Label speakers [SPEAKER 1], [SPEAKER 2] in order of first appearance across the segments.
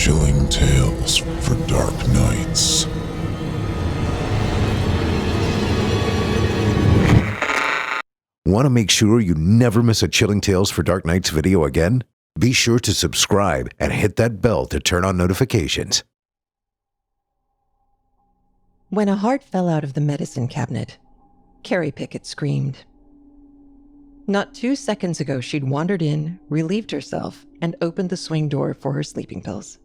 [SPEAKER 1] Chilling tales for dark nights.
[SPEAKER 2] Want to make sure you never miss a Chilling Tales for Dark Nights video again? Be sure to subscribe and hit that bell to turn on notifications.
[SPEAKER 3] When a heart fell out of the medicine cabinet, Carrie Pickett screamed. Not 2 seconds ago, she'd wandered in, relieved herself, and opened the swing door for her sleeping pills.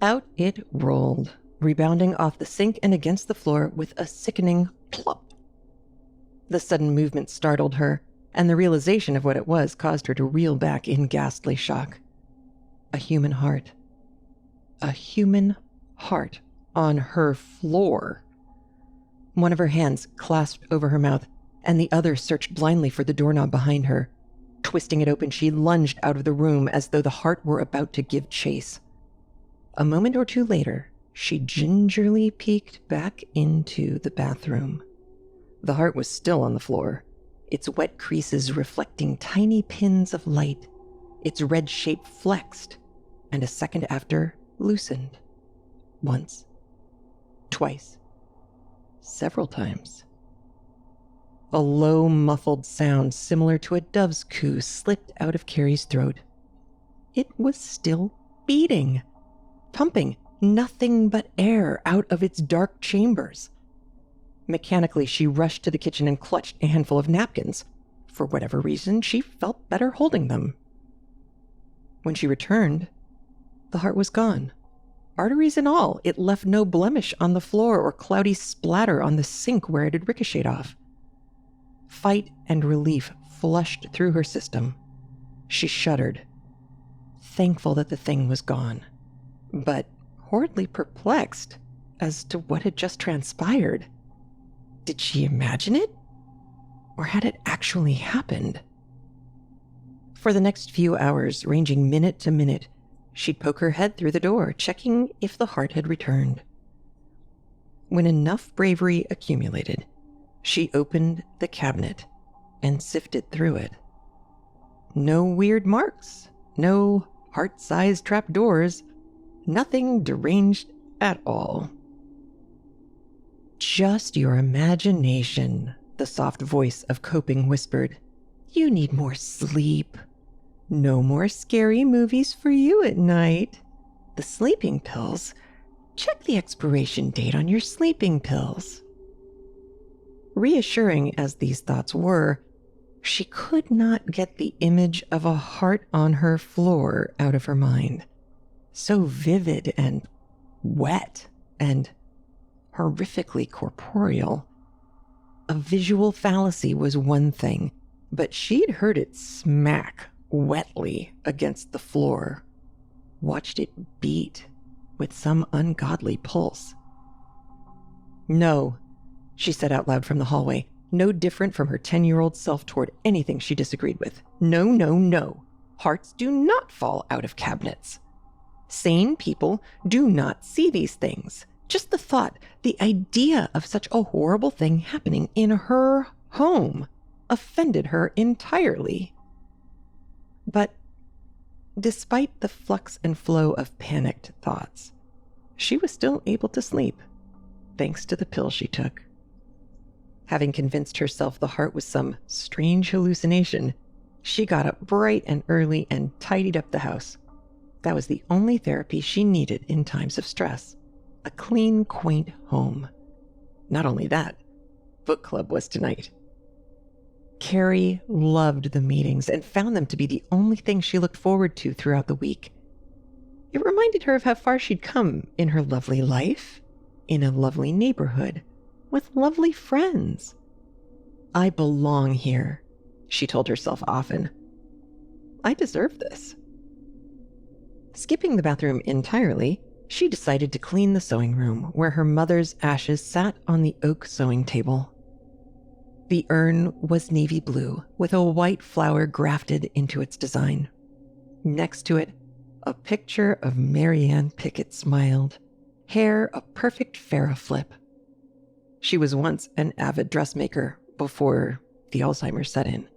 [SPEAKER 3] Out it rolled, rebounding off the sink and against the floor with a sickening plop. The sudden movement startled her, and the realization of what it was caused her to reel back in ghastly shock. A human heart. A human heart on her floor. One of her hands clasped over her mouth, and the other searched blindly for the doorknob behind her. Twisting it open, she lunged out of the room as though the heart were about to give chase. A moment or two later, she gingerly peeked back into the bathroom. The heart was still on the floor, its wet creases reflecting tiny pins of light. Its red shape flexed, and a second after, loosened. Once. Twice. Several times. A low, muffled sound similar to a dove's coo slipped out of Carrie's throat. It was still beating, pumping nothing but air out of its dark chambers. Mechanically, she rushed to the kitchen and clutched a handful of napkins. For whatever reason, she felt better holding them. When she returned, the heart was gone. Arteries and all, it left no blemish on the floor or cloudy splatter on the sink where it had ricocheted off. Fight and relief flushed through her system. She shuddered, thankful that the thing was gone, but horridly perplexed as to what had just transpired. Did she imagine it? Or had it actually happened? For the next few hours, ranging minute to minute, she'd poke her head through the door, checking if the heart had returned. When enough bravery accumulated, she opened the cabinet and sifted through it. No weird marks, no heart-sized trapdoors, nothing deranged at all. Just your imagination, the soft voice of coping whispered. You need more sleep. No more scary movies for you at night. The sleeping pills. Check the expiration date on your sleeping pills. Reassuring as these thoughts were, she could not get the image of a heart on her floor out of her mind. So vivid and wet and horrifically corporeal. A visual fallacy was one thing, but she'd heard it smack wetly against the floor, watched it beat with some ungodly pulse. No, she said out loud from the hallway, no different from her 10-year-old self toward anything she disagreed with. No, no, no. Hearts do not fall out of cabinets. Sane people do not see these things. Just the thought, the idea of such a horrible thing happening in her home offended her entirely. But despite the flux and flow of panicked thoughts, she was still able to sleep, thanks to the pill she took. Having convinced herself the heart was some strange hallucination, she got up bright and early and tidied up the house. That was the only therapy she needed in times of stress. A clean, quaint home. Not only that, book club was tonight. Carrie loved the meetings and found them to be the only thing she looked forward to throughout the week. It reminded her of how far she'd come in her lovely life, in a lovely neighborhood, with lovely friends. I belong here, she told herself often. I deserve this. Skipping the bathroom entirely, she decided to clean the sewing room where her mother's ashes sat on the oak sewing table. The urn was navy blue with a white flower grafted into its design. Next to it, a picture of Marianne Pickett smiled, hair a perfect Farrah flip. She was once an avid dressmaker before the Alzheimer's set in.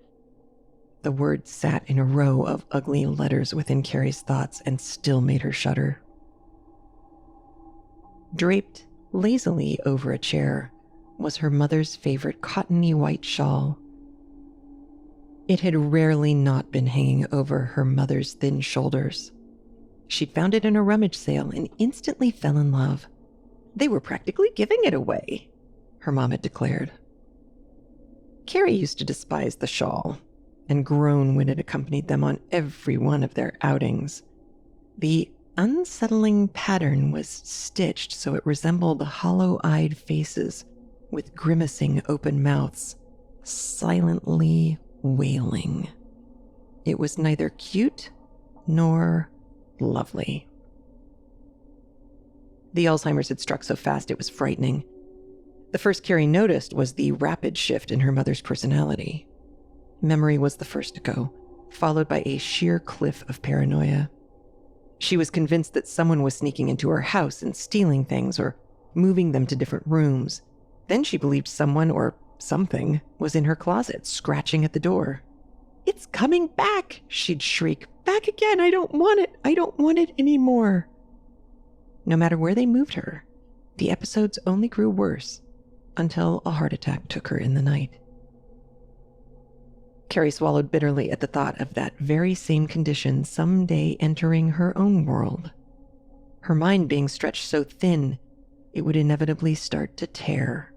[SPEAKER 3] The words sat in a row of ugly letters within Carrie's thoughts and still made her shudder. Draped lazily over a chair was her mother's favorite cottony white shawl. It had rarely not been hanging over her mother's thin shoulders. She'd found it in a rummage sale and instantly fell in love. They were practically giving it away, her mom had declared. Carrie used to despise the shawl and groan when it accompanied them on every one of their outings. The unsettling pattern was stitched so it resembled hollow-eyed faces with grimacing open mouths, silently wailing. It was neither cute nor lovely. The Alzheimer's had struck so fast it was frightening. The first Carrie noticed was the rapid shift in her mother's personality. Memory was the first to go, followed by a sheer cliff of paranoia. She was convinced that someone was sneaking into her house and stealing things or moving them to different rooms. Then she believed someone or something was in her closet, scratching at the door. "It's coming back," she'd shriek. "Back again, I don't want it. I don't want it anymore." No matter where they moved her, the episodes only grew worse until a heart attack took her in the night. Carrie swallowed bitterly at the thought of that very same condition someday entering her own world. Her mind being stretched so thin, it would inevitably start to tear.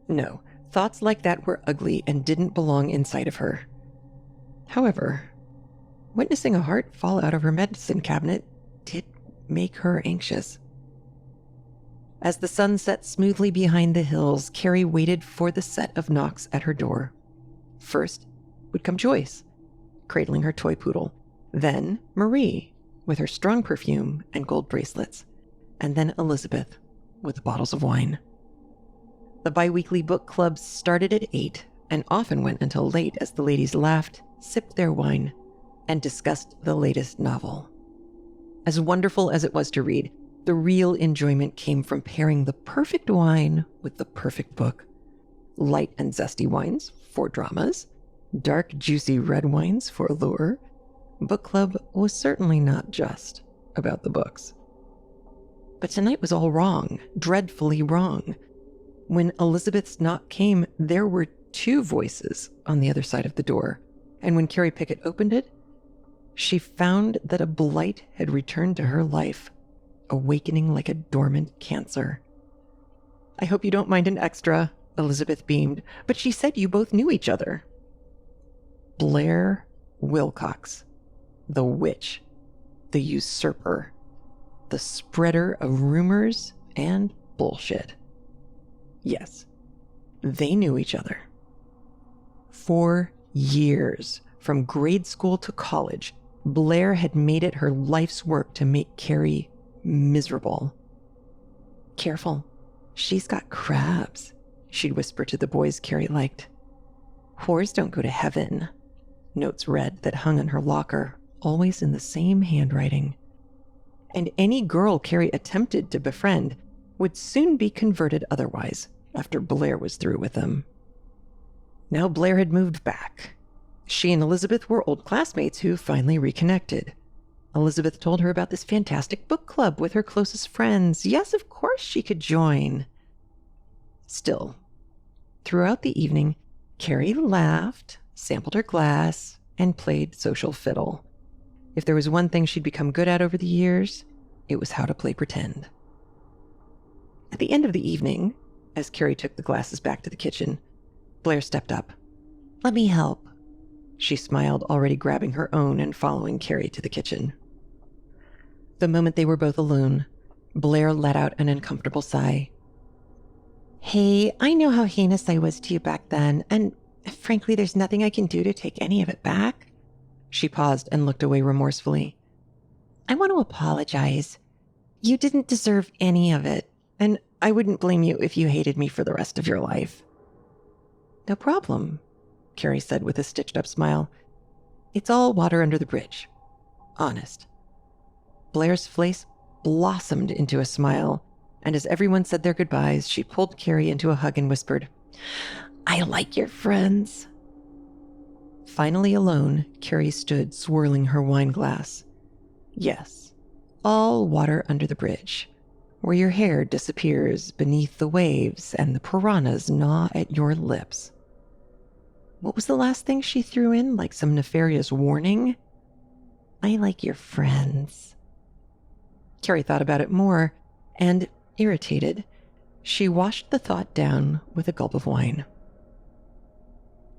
[SPEAKER 3] No, thoughts like that were ugly and didn't belong inside of her. However, witnessing a heart fall out of her medicine cabinet did make her anxious. As the sun set smoothly behind the hills, Carrie waited for the set of knocks at her door. First would come Joyce, cradling her toy poodle. Then Marie, with her strong perfume and gold bracelets. And then Elizabeth, with bottles of wine. The bi-weekly book clubs started at 8 and often went until late as the ladies laughed, sipped their wine, and discussed the latest novel. As wonderful as it was to read, the real enjoyment came from pairing the perfect wine with the perfect book. Light and zesty wines for dramas, dark, juicy red wines for allure. Book club was certainly not just about the books. But tonight was all wrong, dreadfully wrong. When Elizabeth's knock came, there were 2 voices on the other side of the door, and when Carrie Pickett opened it, she found that a blight had returned to her life, awakening like a dormant cancer. "I hope you don't mind an extra," Elizabeth beamed, "but she said you both knew each other." Blair Wilcox, the witch, the usurper, the spreader of rumors and bullshit. Yes, they knew each other. For years, from grade school to college, Blair had made it her life's work to make Carrie miserable. "Careful, she's got crabs," she'd whisper to the boys Carrie liked. "Whores don't go to heaven," notes read that hung in her locker, always in the same handwriting. And any girl Carrie attempted to befriend would soon be converted otherwise after Blair was through with them. Now Blair had moved back. She and Elizabeth were old classmates who finally reconnected. Elizabeth told her about this fantastic book club with her closest friends. Yes, of course she could join. Still, throughout the evening, Carrie laughed, sampled her glass, and played social fiddle. If there was one thing she'd become good at over the years, it was how to play pretend. At the end of the evening, as Carrie took the glasses back to the kitchen, Blair stepped up. "Let me help." She smiled, already grabbing her own and following Carrie to the kitchen. The moment they were both alone, Blair let out an uncomfortable sigh. "Hey, I know how heinous I was to you back then, and frankly, there's nothing I can do to take any of it back." She paused and looked away remorsefully. "I want to apologize. You didn't deserve any of it, and I wouldn't blame you if you hated me for the rest of your life." "No problem," Carrie said with a stitched-up smile. "It's all water under the bridge. Honest." Blair's face blossomed into a smile, and as everyone said their goodbyes, she pulled Carrie into a hug and whispered, "I like your friends." Finally alone, Carrie stood swirling her wine glass. Yes, all water under the bridge. where your hair disappears beneath the waves and the piranhas gnaw at your lips. What was the last thing she threw in, like some nefarious warning? I like your friends. Carrie thought about it more, and, irritated, she washed the thought down with a gulp of wine.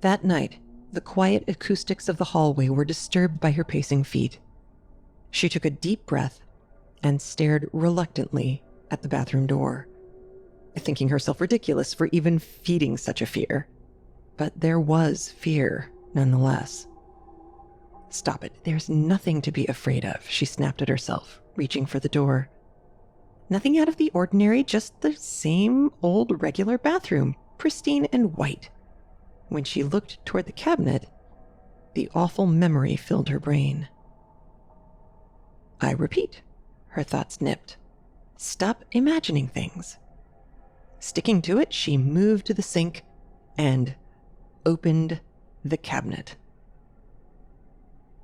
[SPEAKER 3] That night, the quiet acoustics of the hallway were disturbed by her pacing feet. She took a deep breath and stared reluctantly at the bathroom door, thinking herself ridiculous for even feeding such a fear. But there was fear, nonetheless. Stop it. There's nothing to be afraid of, she snapped at herself, reaching for the door. Nothing out of the ordinary, just the same old regular bathroom, pristine and white. When she looked toward the cabinet, the awful memory filled her brain. I repeat, her thoughts nipped. Stop imagining things. Sticking to it, she moved to the sink and opened the cabinet.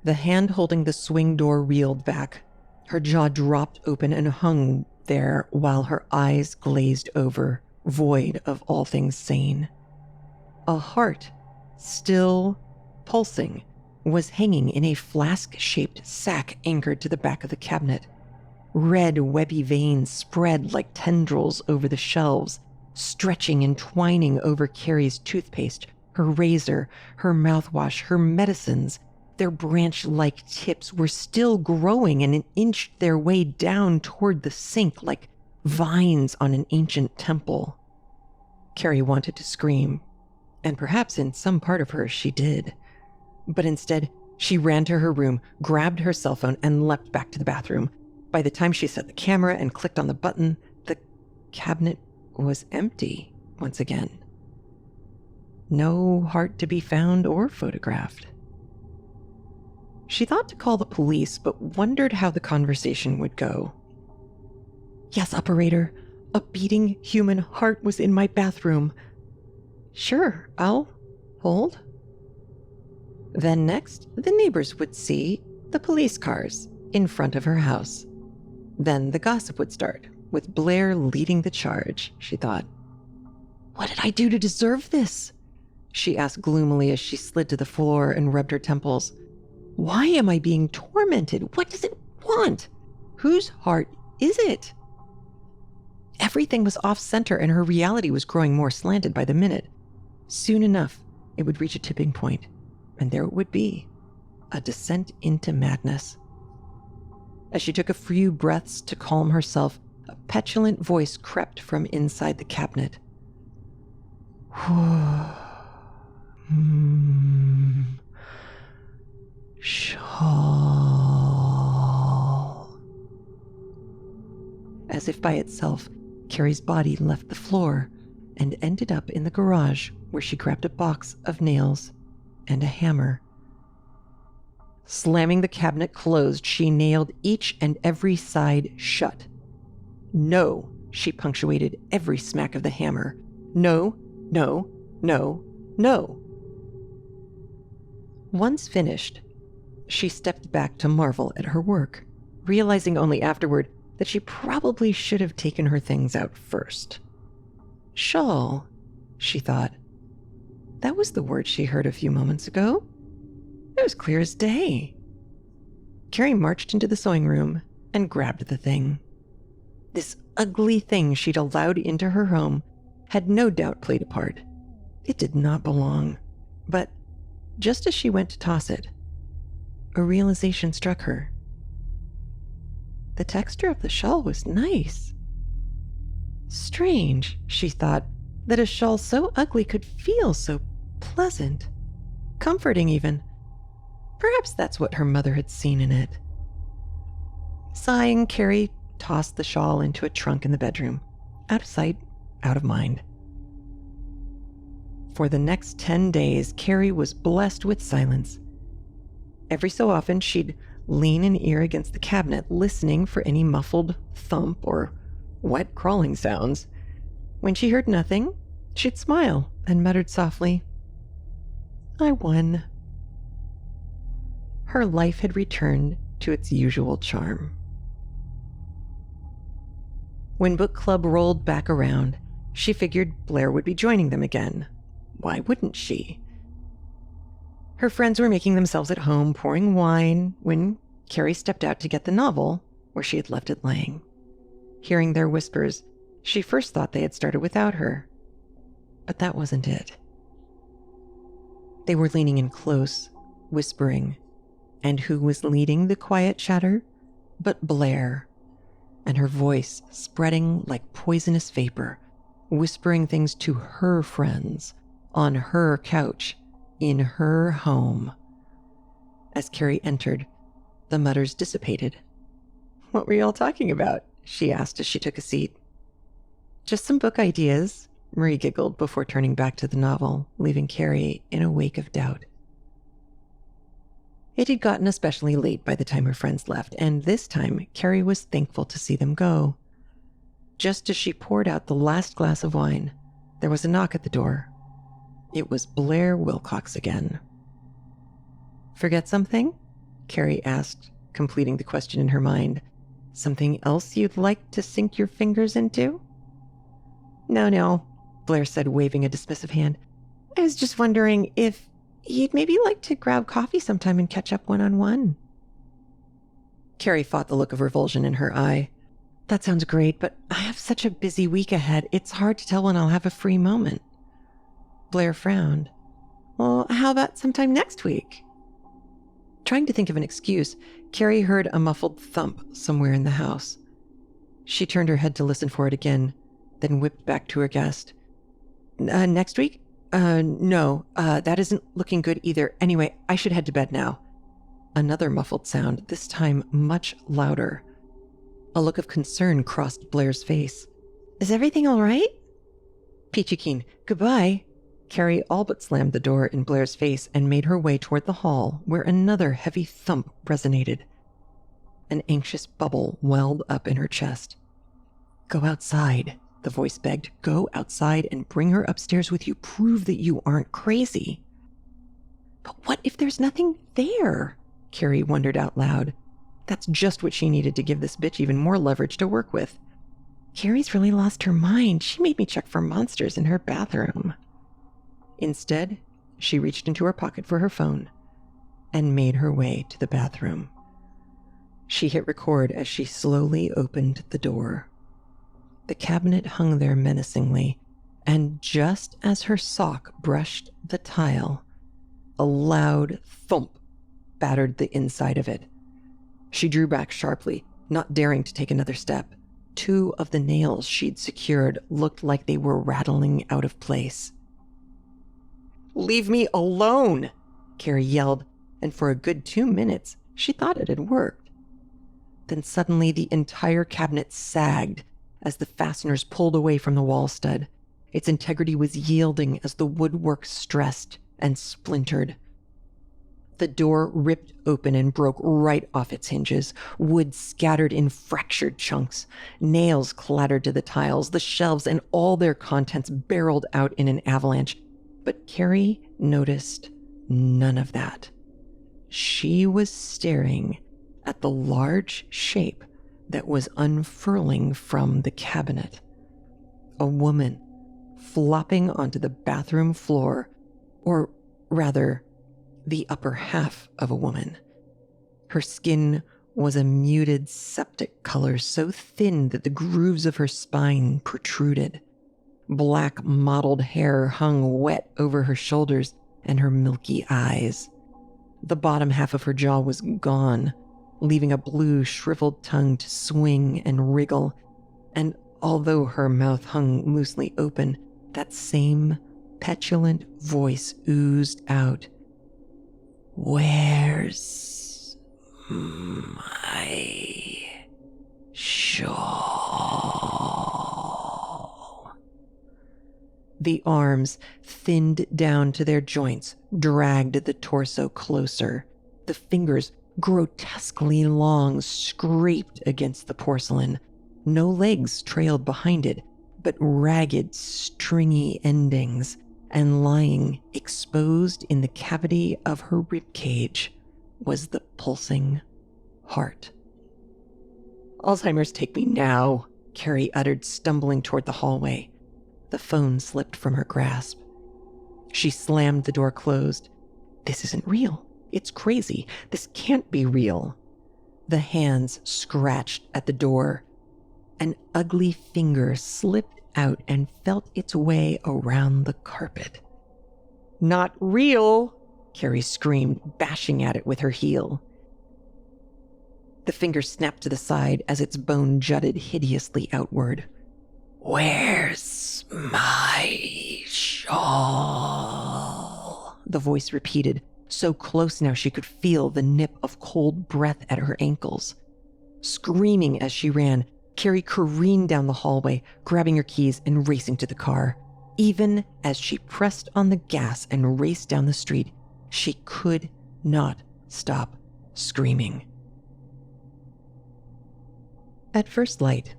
[SPEAKER 3] The hand holding the swing door reeled back. Her jaw dropped open and hung there while her eyes glazed over, void of all things sane. A heart, still pulsing, was hanging in a flask-shaped sack anchored to the back of the cabinet. Red, webby veins spread like tendrils over the shelves, stretching and twining over Carrie's toothpaste, her razor, her mouthwash, her medicines. Their branch-like tips were still growing and inched their way down toward the sink like vines on an ancient temple. Carrie wanted to scream, and perhaps in some part of her she did. But instead, she ran to her room, grabbed her cell phone, and leapt back to the bathroom. By the time she set the camera and clicked on the button, the cabinet was empty once again. No heart to be found or photographed. She thought to call the police, but wondered how the conversation would go. Yes, operator. A beating human heart was in my bathroom. Sure, I'll hold. Then next, the neighbors would see the police cars in front of her house. Then the gossip would start, with Blair leading the charge, she thought. What did I do to deserve this? She asked gloomily as she slid to the floor and rubbed her temples. Why am I being tormented? What does it want? Whose heart is it? Everything was off-center and her reality was growing more slanted by the minute. Soon enough, it would reach a tipping point, and there it would be, a descent into madness. As she took a few breaths to calm herself, a petulant voice crept from inside the cabinet. Shawl. As if by itself, Carrie's body left the floor and ended up in the garage where she grabbed a box of nails and a hammer. Slamming the cabinet closed, she nailed each and every side shut. No, she punctuated every smack of the hammer. No, no, no, no. Once finished, she stepped back to marvel at her work, realizing only afterward that she probably should have taken her things out first. Shawl, she thought. That was the word she heard a few moments ago. It was clear as day. Carrie marched into the sewing room and grabbed the thing. This ugly thing she'd allowed into her home had no doubt played a part. It did not belong. But just as she went to toss it, a realization struck her. The texture of the shawl was nice. Strange, she thought, that a shawl so ugly could feel so pleasant, comforting even. Perhaps that's what her mother had seen in it. Sighing, Carrie tossed the shawl into a trunk in the bedroom. Out of sight, out of mind. For the next 10 days, Carrie was blessed with silence. Every so often, she'd lean an ear against the cabinet, listening for any muffled thump or wet crawling sounds. When she heard nothing, she'd smile and muttered softly, I won. Her life had returned to its usual charm. When book club rolled back around, she figured Blair would be joining them again. Why wouldn't she? Her friends were making themselves at home, pouring wine, when Carrie stepped out to get the novel where she had left it laying. Hearing their whispers, she first thought they had started without her. But that wasn't it. They were leaning in close, whispering, and who was leading the quiet chatter but Blair, and her voice spreading like poisonous vapor, whispering things to her friends on her couch in her home. As Carrie entered, the mutters dissipated. "What were you all talking about?" she asked as she took a seat. "Just some book ideas," Marie giggled before turning back to the novel, leaving Carrie in a wake of doubt. It had gotten especially late by the time her friends left, and this time Carrie was thankful to see them go. Just as she poured out the last glass of wine, there was a knock at the door. It was Blair Wilcox again. "Forget something?" Carrie asked, completing the question in her mind. "Something else you'd like to sink your fingers into?" No, Blair said, waving a dismissive hand. "I was just wondering if you'd maybe like to grab coffee sometime and catch up one-on-one." Carrie fought the look of revulsion in her eye. "That sounds great, but I have such a busy week ahead. It's hard to tell when I'll have a free moment." Blair frowned. "Well, how about sometime next week?" Trying to think of an excuse, Carrie heard a muffled thump somewhere in the house. She turned her head to listen for it again, then whipped back to her guest. Next week? No, that isn't looking good either. Anyway, I should head to bed now." Another muffled sound, this time much louder. A look of concern crossed Blair's face. "Is everything all right?" "Peachy keen. Goodbye." Carrie all but slammed the door in Blair's face and made her way toward the hall, where another heavy thump resonated. An anxious bubble welled up in her chest. "Go outside," the voice begged. "Go outside and bring her upstairs with you. Prove that you aren't crazy." "But what if there's nothing there?" Carrie wondered out loud. That's just what she needed to give this bitch even more leverage to work with. "Carrie's really lost her mind. She made me check for monsters in her bathroom." Instead, she reached into her pocket for her phone and made her way to the bathroom. She hit record as she slowly opened the door. The cabinet hung there menacingly, and just as her sock brushed the tile, a loud thump battered the inside of it. She drew back sharply, not daring to take another step. 2 of the nails she'd secured looked like they were rattling out of place. "Leave me alone!" Carrie yelled, and for a good 2 minutes, she thought it had worked. Then suddenly the entire cabinet sagged as the fasteners pulled away from the wall stud. Its integrity was yielding as the woodwork stressed and splintered. The door ripped open and broke right off its hinges. Wood scattered in fractured chunks. Nails clattered to the tiles. The shelves and all their contents barreled out in an avalanche. But Carrie noticed none of that. She was staring at the large shape that was unfurling from the cabinet. A woman flopping onto the bathroom floor, or rather, the upper half of a woman. Her skin was a muted septic color so thin that the grooves of her spine protruded. Black mottled hair hung wet over her shoulders and her milky eyes. The bottom half of her jaw was gone, leaving a blue, shriveled tongue to swing and wriggle. And although her mouth hung loosely open, that same petulant voice oozed out. "Where's my shawl?" The arms, thinned down to their joints, dragged the torso closer. The fingers, grotesquely long, scraped against the porcelain. No legs trailed behind it, but ragged, stringy endings, and lying exposed in the cavity of her ribcage was the pulsing heart. "Alzheimer's take me now," Carrie uttered, stumbling toward the hallway. The phone slipped from her grasp. She slammed the door closed. This isn't real. It's crazy. This can't be real. The hands scratched at the door. An ugly finger slipped out and felt its way around the carpet. Not real, Carrie screamed, bashing at it with her heel. The finger snapped to the side as its bone jutted hideously outward. "Where's my shawl?" the voice repeated, so close now she could feel the nip of cold breath at her ankles. Screaming as she ran, Carrie careened down the hallway, grabbing her keys and racing to the car. Even as she pressed on the gas and raced down the street, she could not stop screaming. At first light,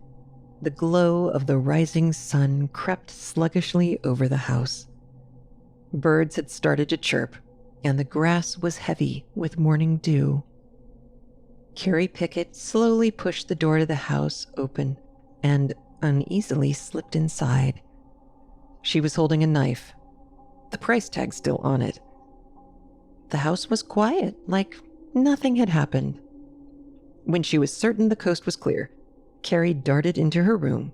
[SPEAKER 3] the glow of the rising sun crept sluggishly over the house. Birds had started to chirp, and the grass was heavy with morning dew. Carrie Pickett slowly pushed the door to the house open and uneasily slipped inside. She was holding a knife, the price tag still on it. The house was quiet, like nothing had happened. When she was certain the coast was clear, Carrie darted into her room,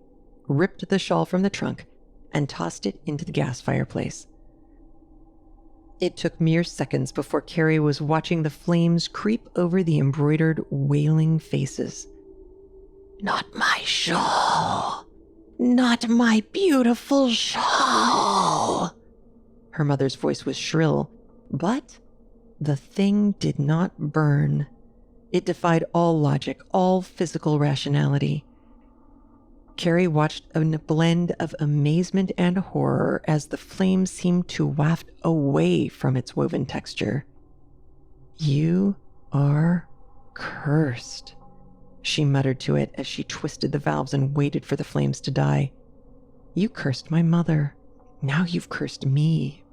[SPEAKER 3] ripped the shawl from the trunk, and tossed it into the gas fireplace. It took mere seconds before Carrie was watching the flames creep over the embroidered, wailing faces. "Not my shawl! Not my beautiful shawl!" Her mother's voice was shrill, but the thing did not burn. It defied all logic, all physical rationality. Carrie watched a blend of amazement and horror as the flames seemed to waft away from its woven texture. "You are cursed," she muttered to it as she twisted the valves and waited for the flames to die. "You cursed my mother. Now you've cursed me."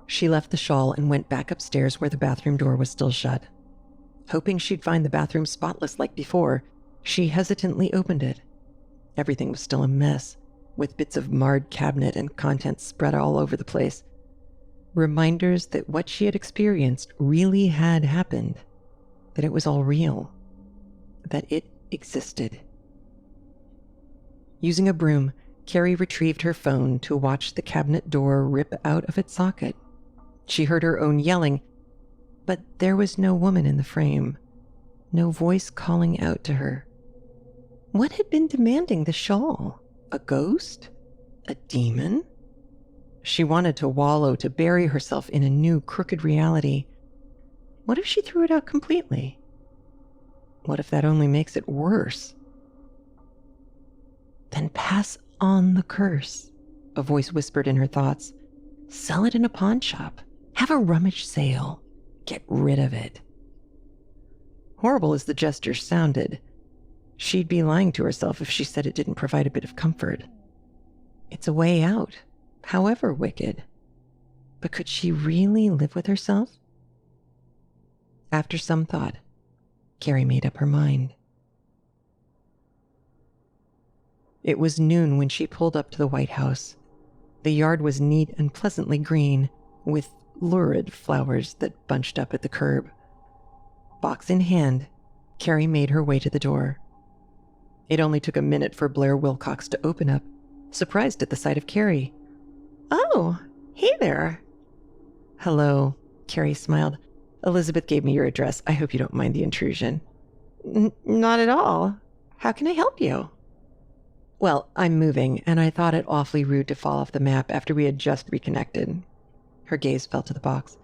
[SPEAKER 3] She left the shawl and went back upstairs where the bathroom door was still shut. Hoping she'd find the bathroom spotless like before, she hesitantly opened it. Everything was still a mess, with bits of marred cabinet and contents spread all over the place. Reminders that what she had experienced really had happened, that it was all real, that it existed. Using a broom, Carrie retrieved her phone to watch the cabinet door rip out of its socket. She heard her own yelling, but there was no woman in the frame, no voice calling out to her. What had been demanding the shawl? A ghost? A demon? She wanted to wallow, to bury herself in a new crooked reality. What if she threw it out completely? What if that only makes it worse? Then pass on the curse, a voice whispered in her thoughts. Sell it in a pawn shop. Have a rummage sale. Get rid of it. Horrible as the gesture sounded, she'd be lying to herself if she said it didn't provide a bit of comfort. It's a way out, however wicked. But could she really live with herself? After some thought, Carrie made up her mind. It was noon when she pulled up to the White House. The yard was neat and pleasantly green, with lurid flowers that bunched up at the curb. Box in hand, Carrie made her way to the door. It only took a minute for Blair Wilcox to open up, surprised at the sight of Carrie. "Oh, hey there." "Hello," Carrie smiled. "Elizabeth gave me your address. I hope you don't mind the intrusion." Not at all. How can I help you?" "Well, I'm moving, and I thought it awfully rude to fall off the map after we had just reconnected." Her gaze fell to the box.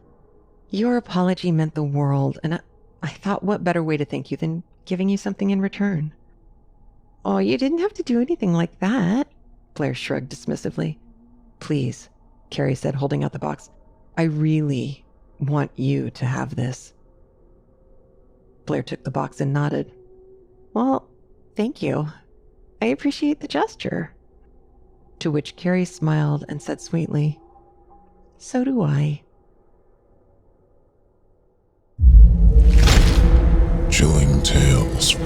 [SPEAKER 3] "Your apology meant the world, and I thought what better way to thank you than giving you something in return." "Oh, you didn't have to do anything like that," Blair shrugged dismissively. "Please," Carrie said, holding out the box. "I really want you to have this." Blair took the box and nodded. "Well, thank you. I appreciate the gesture." To which Carrie smiled and said sweetly, "So do I."
[SPEAKER 1] Chilling tales